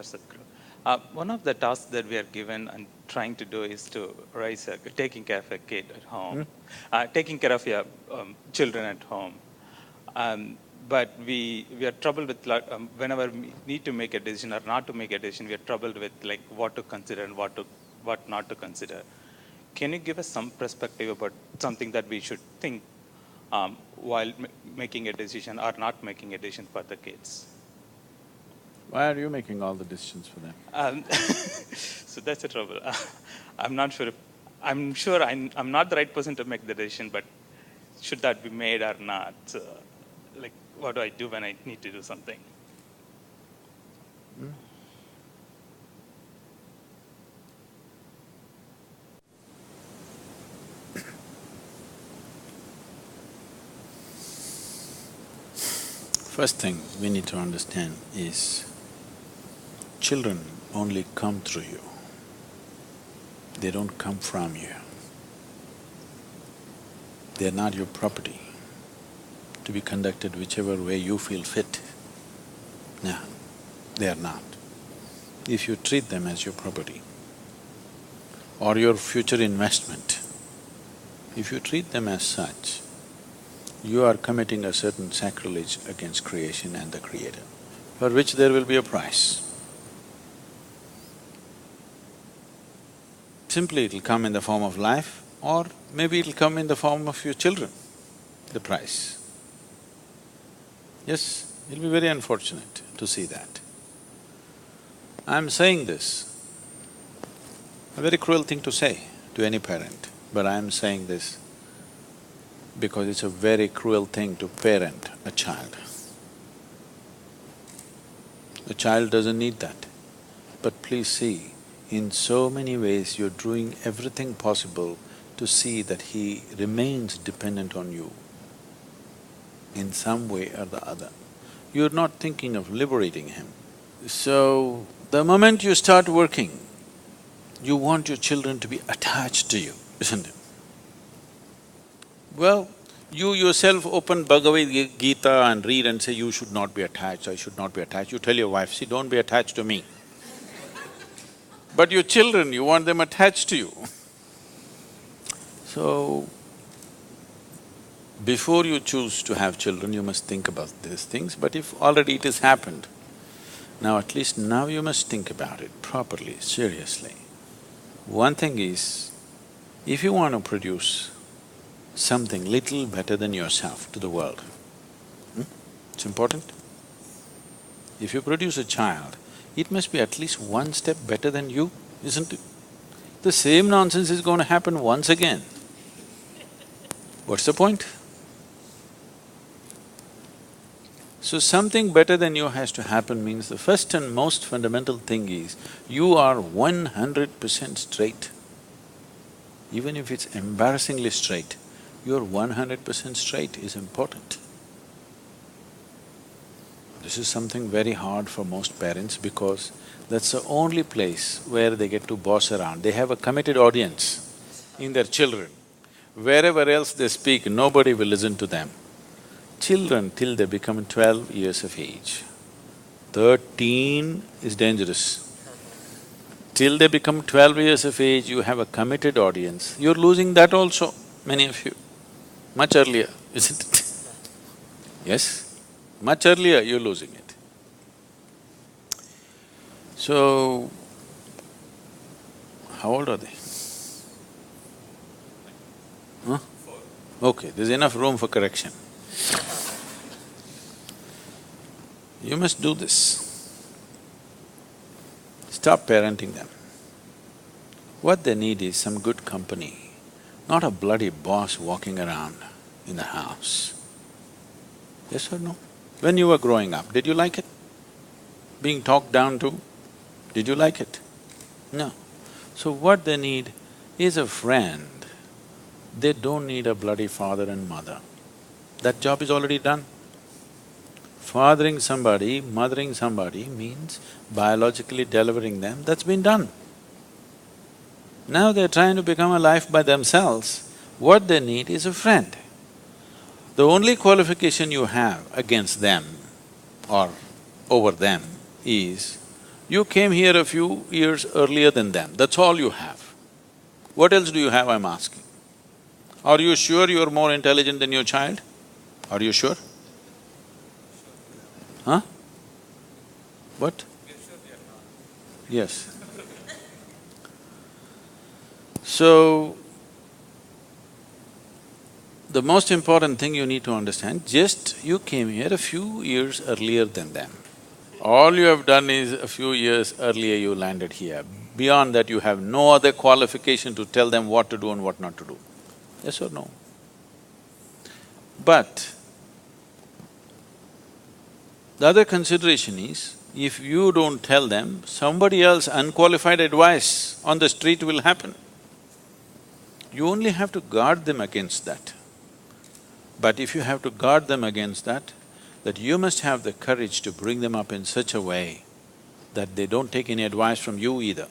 Sadhguru. One of the tasks that we are given and trying to do is to taking care of a kid at home, taking care of your children at home. But we are troubled with whenever we need to make a decision or not to make a decision, we are troubled with like what to consider and what not to consider. Can you give us some perspective about something that we should think while making a decision or not making a decision for the kids? Why are you making all the decisions for them? So that's the trouble. I'm not sure if, I'm sure I'm not the right person to make the decision, but should that be made or not? Like, what do I do when I need to do something? First thing we need to understand is children only come through you. They don't come from you. They're not your property to be conducted whichever way you feel fit. No, they are not. If you treat them as your property or your future investment, if you treat them as such, you are committing a certain sacrilege against creation and the Creator, for which there will be a price. Simply it'll come in the form of life, or maybe it'll come in the form of your children, the price. Yes, it'll be very unfortunate to see that. I'm saying this, a very cruel thing to say to any parent, but I'm saying this because it's a very cruel thing to parent a child. A child doesn't need that. But please see, in so many ways you're doing everything possible to see that he remains dependent on you in some way or the other. You're not thinking of liberating him. So, the moment you start working, you want your children to be attached to you, isn't it? Well, you yourself open Bhagavad Gita and read and say, you should not be attached, I should not be attached. You tell your wife, see, don't be attached to me. But your children, you want them attached to you. So, before you choose to have children, you must think about these things, but if already it has happened, now at least now you must think about it properly, seriously. One thing is, if you want to produce something little better than yourself to the world, it's important. If you produce a child, it must be at least one step better than you, isn't it? The same nonsense is going to happen once again. What's the point? So something better than you has to happen means the first and most fundamental thing is, you are 100% straight. Even if it's embarrassingly straight, you're 100% straight is important. This is something very hard for most parents because that's the only place where they get to boss around. They have a committed audience in their children. Wherever else they speak, nobody will listen to them. Children till they become 12 years of age. 13 is dangerous. Till they become 12 years of age, you have a committed audience. You're losing that also, many of you. Much earlier, isn't it? Yes, much earlier you're losing it. So, how old are they? Huh? Okay, there's enough room for correction. You must do this. Stop parenting them. What they need is some good company, not a bloody boss walking around in the house. Yes or no? When you were growing up, did you like it? Being talked down to, did you like it? No. So what they need is a friend. They don't need a bloody father and mother. That job is already done. Fathering somebody, mothering somebody means biologically delivering them, that's been done. Now they're trying to become a life by themselves. What they need is a friend. The only qualification you have against them or over them is, You came here a few years earlier than them, that's all you have. What else do you have, I'm asking? Are you sure you're more intelligent than your child? Are you sure? Huh? What? Yes. So, the most important thing you need to understand, just you came here a few years earlier than them. All you have done is a few years earlier you landed here. Beyond that, you have no other qualification to tell them what to do and what not to do. Yes or no? But the other consideration is, if you don't tell them, somebody else unqualified advice on the street will happen. You only have to guard them against that. But if you have to guard them against that, you must have the courage to bring them up in such a way that they don't take any advice from you either.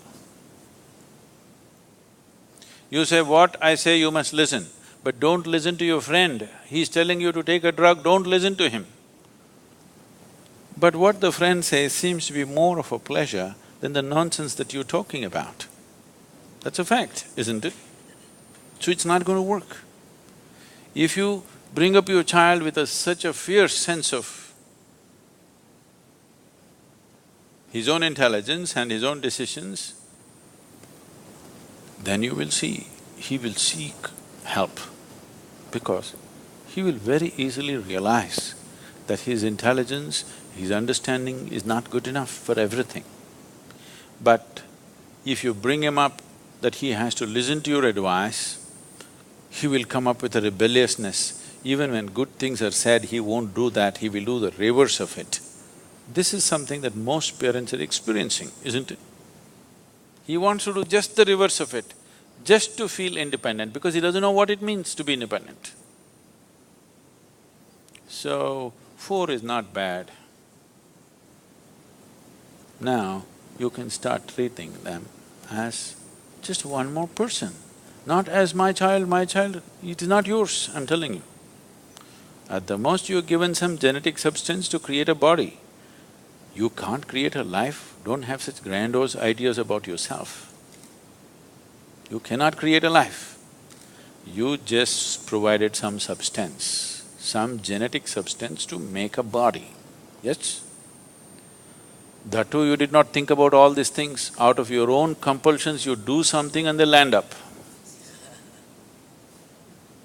You say, what I say you must listen, but don't listen to your friend. He's telling you to take a drug, don't listen to him. But what the friend says seems to be more of a pleasure than the nonsense that you're talking about. That's a fact, isn't it? So it's not going to work. If you bring up your child with such a fierce sense of his own intelligence and his own decisions, then you will see, he will seek help, because he will very easily realize that his intelligence, his understanding is not good enough for everything. But if you bring him up that he has to listen to your advice, he will come up with a rebelliousness. Even when good things are said, he won't do that, he will do the reverse of it. This is something that most parents are experiencing, isn't it? He wants to do just the reverse of it, just to feel independent, because he doesn't know what it means to be independent. So, 4 is not bad. Now, you can start treating them as just one more person, not as my child, it is not yours, I'm telling you. At the most, you're given some genetic substance to create a body. You can't create a life, don't have such grandiose ideas about yourself. You cannot create a life. You just provided some substance, some genetic substance to make a body, yes? That too, you did not think about all these things. Out of your own compulsions, you do something and they land up.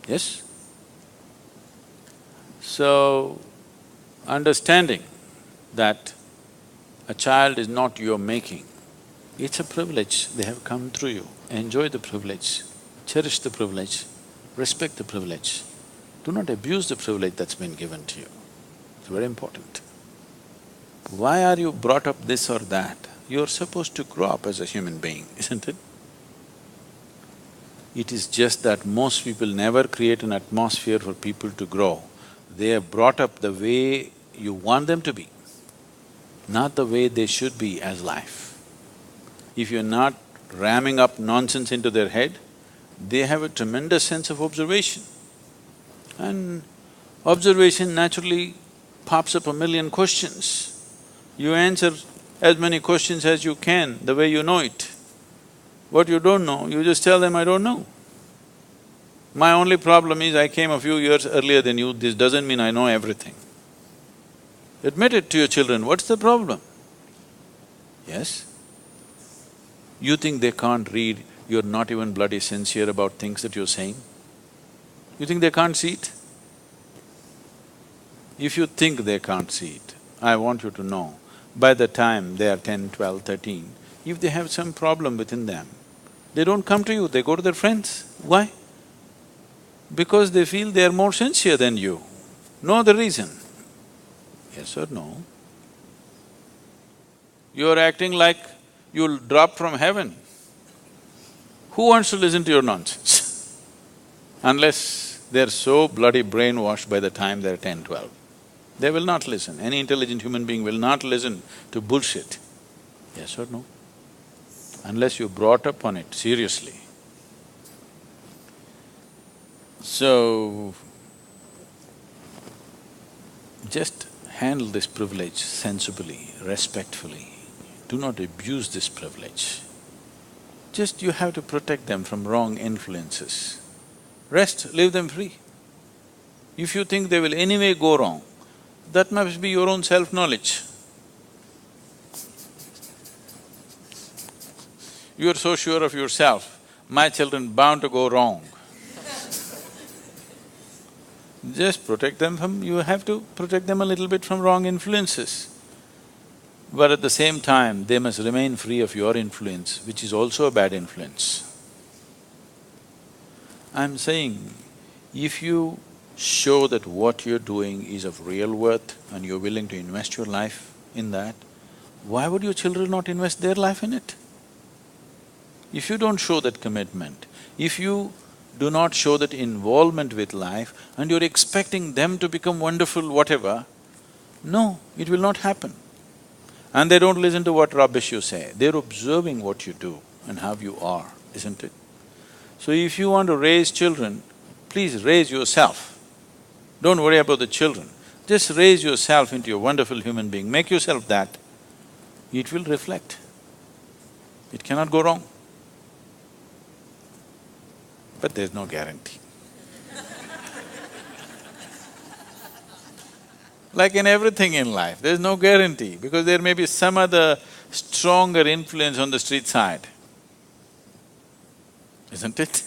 Yes? So, understanding that a child is not your making, it's a privilege, they have come through you. Enjoy the privilege, cherish the privilege, respect the privilege. Do not abuse the privilege that's been given to you. It's very important. Why are you brought up this or that? You're supposed to grow up as a human being, isn't it? It is just that most people never create an atmosphere for people to grow. They are brought up the way you want them to be, not the way they should be as life. If you're not ramming up nonsense into their head, they have a tremendous sense of observation. And observation naturally pops up a million questions. You answer as many questions as you can, the way you know it. What you don't know, you just tell them, I don't know. My only problem is I came a few years earlier than you, this doesn't mean I know everything. Admit it to your children, what's the problem? Yes? You think they can't read, you're not even bloody sincere about things that you're saying? You think they can't see it? If you think they can't see it, I want you to know, by the time they are 10, 12, 13, if they have some problem within them, they don't come to you, they go to their friends. Why? Because they feel they are more sincere than you. No other reason. Yes or no? You're acting like you'll drop from heaven. Who wants to listen to your nonsense? Unless they're so bloody brainwashed by the time they're 10, 12. They will not listen. Any intelligent human being will not listen to bullshit. Yes or no? Unless you're brought up on it seriously. So, just handle this privilege sensibly, respectfully. Do do not abuse this privilege. Just you have to protect them from wrong influences. Rest, leave them free. If you think they will anyway go wrong, that must be your own self-knowledge. You are so sure of yourself, my children bound to go wrong. Just protect them from… you have to protect them a little bit from wrong influences. But at the same time, they must remain free of your influence, which is also a bad influence. I'm saying, if you show that what you're doing is of real worth and you're willing to invest your life in that, why would your children not invest their life in it? If you don't show that commitment, if you do not show that involvement with life and you're expecting them to become wonderful whatever, no, it will not happen. And they don't listen to what rubbish you say, they're observing what you do and how you are, isn't it? So if you want to raise children, please raise yourself. Don't worry about the children, just raise yourself into a wonderful human being, make yourself that. It will reflect. It cannot go wrong. But there's no guarantee. Like in everything in life, there's no guarantee because there may be some other stronger influence on the street side, isn't it?